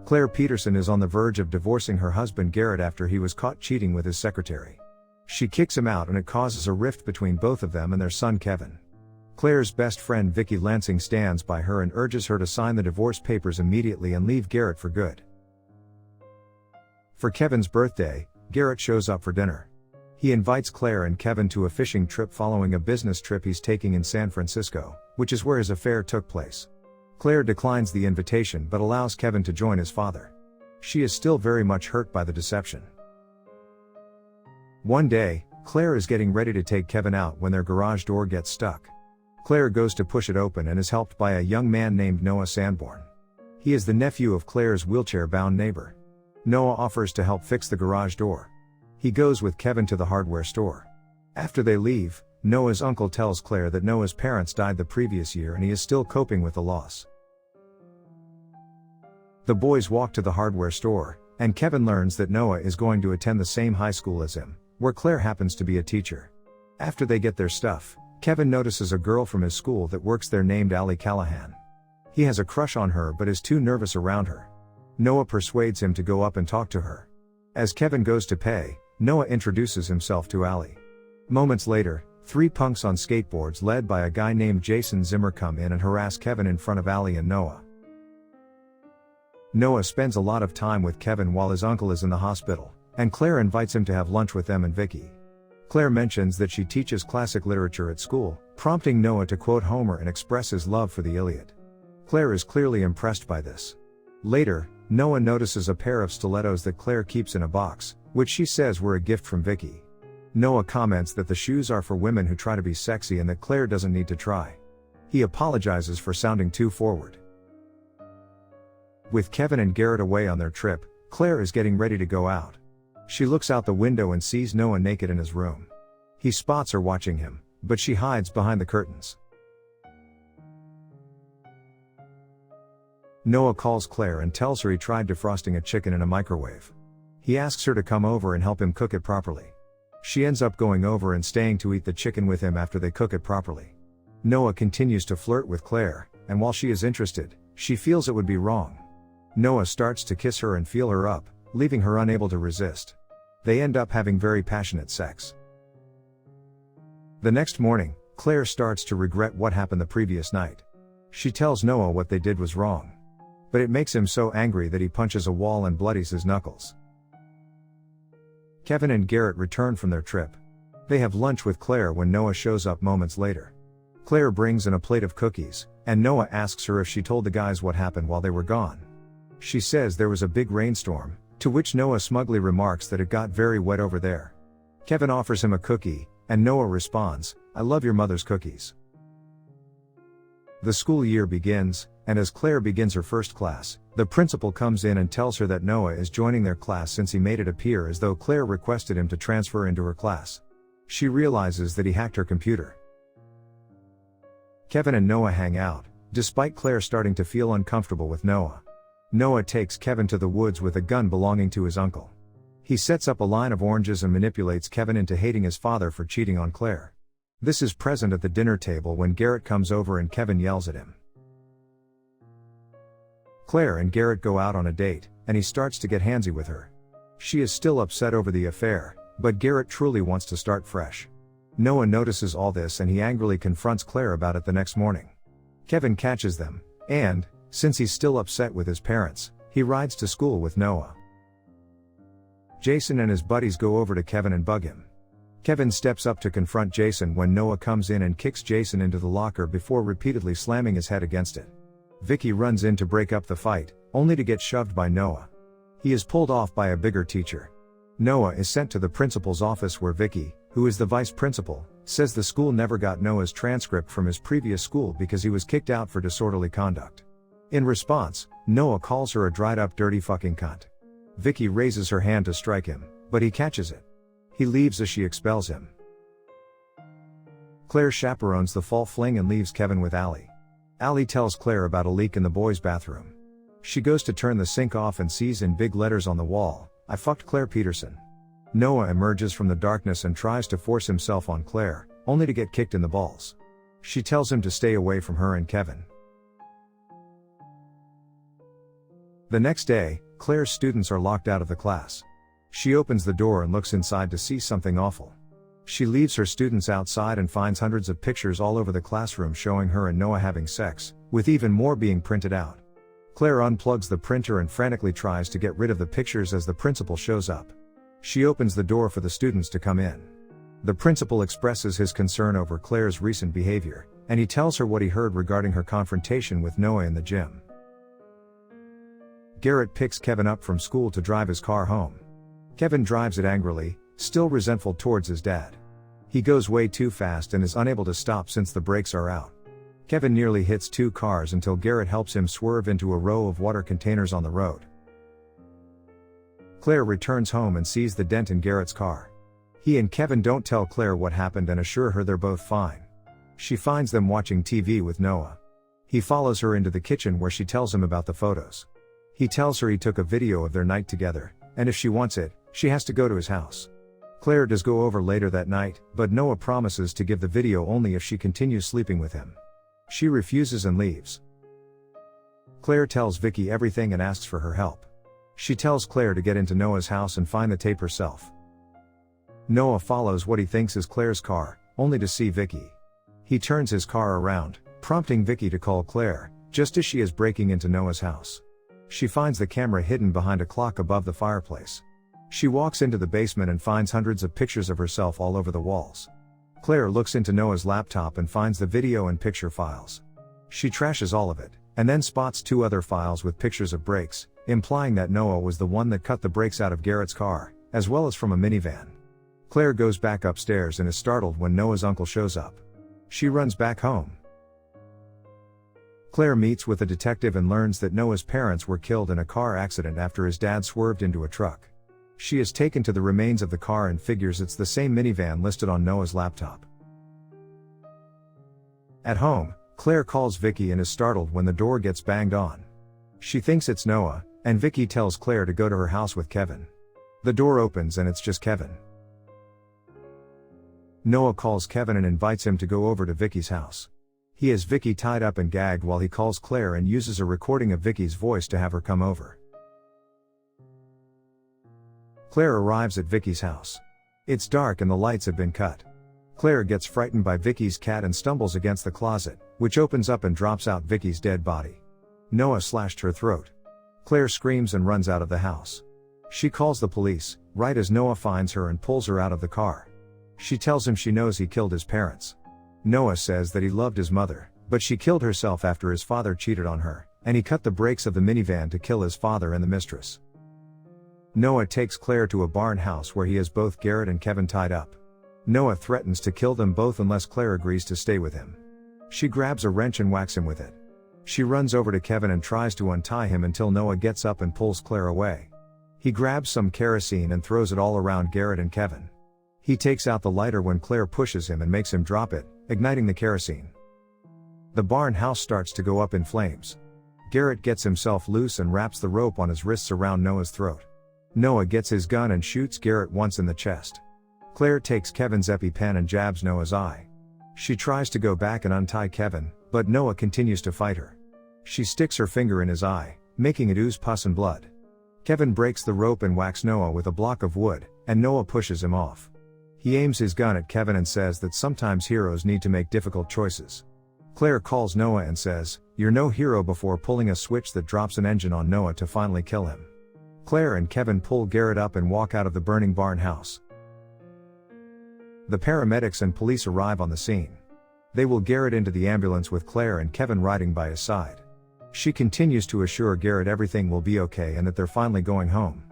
Claire Peterson is on the verge of divorcing her husband Garrett after he was caught cheating with his secretary. She kicks him out and it causes a rift between both of them and their son Kevin. Claire's best friend Vicky Lansing stands by her and urges her to sign the divorce papers immediately and leave Garrett for good. For Kevin's birthday, Garrett shows up for dinner. He invites Claire and Kevin to a fishing trip following a business trip he's taking in San Francisco, which is where his affair took place. Claire declines the invitation but allows Kevin to join his father. She is still very much hurt by the deception. One day, Claire is getting ready to take Kevin out when their garage door gets stuck. Claire goes to push it open and is helped by a young man named Noah Sanborn. He is the nephew of Claire's wheelchair-bound neighbor. Noah offers to help fix the garage door. He goes with Kevin to the hardware store. After they leave, Noah's uncle tells Claire that Noah's parents died the previous year and he is still coping with the loss. The boys walk to the hardware store, and Kevin learns that Noah is going to attend the same high school as him, where Claire happens to be a teacher. After they get their stuff, Kevin notices a girl from his school that works there named Allie Callahan. He has a crush on her but is too nervous around her. Noah persuades him to go up and talk to her. As Kevin goes to pay, Noah introduces himself to Allie. Moments later, 3 punks on skateboards led by a guy named Jason Zimmer come in and harass Kevin in front of Allie and Noah. Noah spends a lot of time with Kevin while his uncle is in the hospital, and Claire invites him to have lunch with them and Vicky. Claire mentions that she teaches classic literature at school, prompting Noah to quote Homer and express his love for the Iliad. Claire is clearly impressed by this. Later, Noah notices a pair of stilettos that Claire keeps in a box, which she says were a gift from Vicky. Noah comments that the shoes are for women who try to be sexy and that Claire doesn't need to try. He apologizes for sounding too forward. With Kevin and Garrett away on their trip, Claire is getting ready to go out. She looks out the window and sees Noah naked in his room. He spots her watching him, but she hides behind the curtains. Noah calls Claire and tells her he tried defrosting a chicken in a microwave. He asks her to come over and help him cook it properly. She ends up going over and staying to eat the chicken with him after they cook it properly. Noah continues to flirt with Claire, and while she is interested, she feels it would be wrong. Noah starts to kiss her and feel her up, leaving her unable to resist. They end up having very passionate sex. The next morning, Claire starts to regret what happened the previous night. She tells Noah what they did was wrong. But it makes him so angry that he punches a wall and bloodies his knuckles. Kevin and Garrett return from their trip. They have lunch with Claire when Noah shows up moments later. Claire brings in a plate of cookies, and Noah asks her if she told the guys what happened while they were gone. She says there was a big rainstorm, to which Noah smugly remarks that it got very wet over there. Kevin offers him a cookie, and Noah responds, "I love your mother's cookies." The school year begins, and as Claire begins her first class, the principal comes in and tells her that Noah is joining their class since he made it appear as though Claire requested him to transfer into her class. She realizes that he hacked her computer. Kevin and Noah hang out, despite Claire starting to feel uncomfortable with Noah. Noah takes Kevin to the woods with a gun belonging to his uncle. He sets up a line of oranges and manipulates Kevin into hating his father for cheating on Claire. This is present at the dinner table when Garrett comes over and Kevin yells at him. Claire and Garrett go out on a date, and he starts to get handsy with her. She is still upset over the affair, but Garrett truly wants to start fresh. Noah notices all this and he angrily confronts Claire about it the next morning. Kevin catches them, and, since he's still upset with his parents, he rides to school with Noah. Jason and his buddies go over to Kevin and bug him. Kevin steps up to confront Jason when Noah comes in and kicks Jason into the locker before repeatedly slamming his head against it. Vicky runs in to break up the fight, only to get shoved by Noah. He is pulled off by a bigger teacher. Noah is sent to the principal's office where Vicky, who is the vice principal, says the school never got Noah's transcript from his previous school because he was kicked out for disorderly conduct. In response, Noah calls her a dried up dirty fucking cunt. Vicky raises her hand to strike him, but he catches it. He leaves as she expels him. Claire chaperones the fall fling and leaves Kevin with Allie. Allie tells Claire about a leak in the boys' bathroom. She goes to turn the sink off and sees in big letters on the wall, "I fucked Claire Peterson." Noah emerges from the darkness and tries to force himself on Claire, only to get kicked in the balls. She tells him to stay away from her and Kevin. The next day, Claire's students are locked out of the class. She opens the door and looks inside to see something awful. She leaves her students outside and finds hundreds of pictures all over the classroom showing her and Noah having sex, with even more being printed out. Claire unplugs the printer and frantically tries to get rid of the pictures as the principal shows up. She opens the door for the students to come in. The principal expresses his concern over Claire's recent behavior, and he tells her what he heard regarding her confrontation with Noah in the gym. Garrett picks Kevin up from school to drive his car home. Kevin drives it angrily, still resentful towards his dad. He goes way too fast and is unable to stop since the brakes are out. Kevin nearly hits two cars until Garrett helps him swerve into a row of water containers on the road. Claire returns home and sees the dent in Garrett's car. He and Kevin don't tell Claire what happened and assure her they're both fine. She finds them watching TV with Noah. He follows her into the kitchen where she tells him about the photos. He tells her he took a video of their night together, and if she wants it, she has to go to his house. Claire does go over later that night, but Noah promises to give the video only if she continues sleeping with him. She refuses and leaves. Claire tells Vicky everything and asks for her help. She tells Claire to get into Noah's house and find the tape herself. Noah follows what he thinks is Claire's car, only to see Vicky. He turns his car around, prompting Vicky to call Claire, just as she is breaking into Noah's house. She finds the camera hidden behind a clock above the fireplace. She walks into the basement and finds hundreds of pictures of herself all over the walls. Claire looks into Noah's laptop and finds the video and picture files. She trashes all of it, and then spots two other files with pictures of brakes, implying that Noah was the one that cut the brakes out of Garrett's car, as well as from a minivan. Claire goes back upstairs and is startled when Noah's uncle shows up. She runs back home. Claire meets with a detective and learns that Noah's parents were killed in a car accident after his dad swerved into a truck. She is taken to the remains of the car and figures it's the same minivan listed on Noah's laptop. At home, Claire calls Vicky and is startled when the door gets banged on. She thinks it's Noah, and Vicky tells Claire to go to her house with Kevin. The door opens and it's just Kevin. Noah calls Kevin and invites him to go over to Vicky's house. He has Vicky tied up and gagged while he calls Claire and uses a recording of Vicky's voice to have her come over. Claire arrives at Vicky's house. It's dark and the lights have been cut. Claire gets frightened by Vicky's cat and stumbles against the closet, which opens up and drops out Vicky's dead body. Noah slashed her throat. Claire screams and runs out of the house. She calls the police, right as Noah finds her and pulls her out of the car. She tells him she knows he killed his parents. Noah says that he loved his mother, but she killed herself after his father cheated on her, and he cut the brakes of the minivan to kill his father and the mistress. Noah takes Claire to a barn house where he has both Garrett and Kevin tied up. Noah threatens to kill them both unless Claire agrees to stay with him. She grabs a wrench and whacks him with it. She runs over to Kevin and tries to untie him until Noah gets up and pulls Claire away. He grabs some kerosene and throws it all around Garrett and Kevin. He takes out the lighter when Claire pushes him and makes him drop it, igniting the kerosene. The barn house starts to go up in flames. Garrett gets himself loose and wraps the rope on his wrists around Noah's throat. Noah gets his gun and shoots Garrett once in the chest. Claire takes Kevin's EpiPen and jabs Noah's eye. She tries to go back and untie Kevin, but Noah continues to fight her. She sticks her finger in his eye, making it ooze pus and blood. Kevin breaks the rope and whacks Noah with a block of wood, and Noah pushes him off. He aims his gun at Kevin and says that sometimes heroes need to make difficult choices. Claire calls Noah and says, "You're no hero," before pulling a switch that drops an engine on Noah to finally kill him. Claire and Kevin pull Garrett up and walk out of the burning barn house. The paramedics and police arrive on the scene. They will Garrett into the ambulance with Claire and Kevin riding by his side. She continues to assure Garrett everything will be okay and that they're finally going home.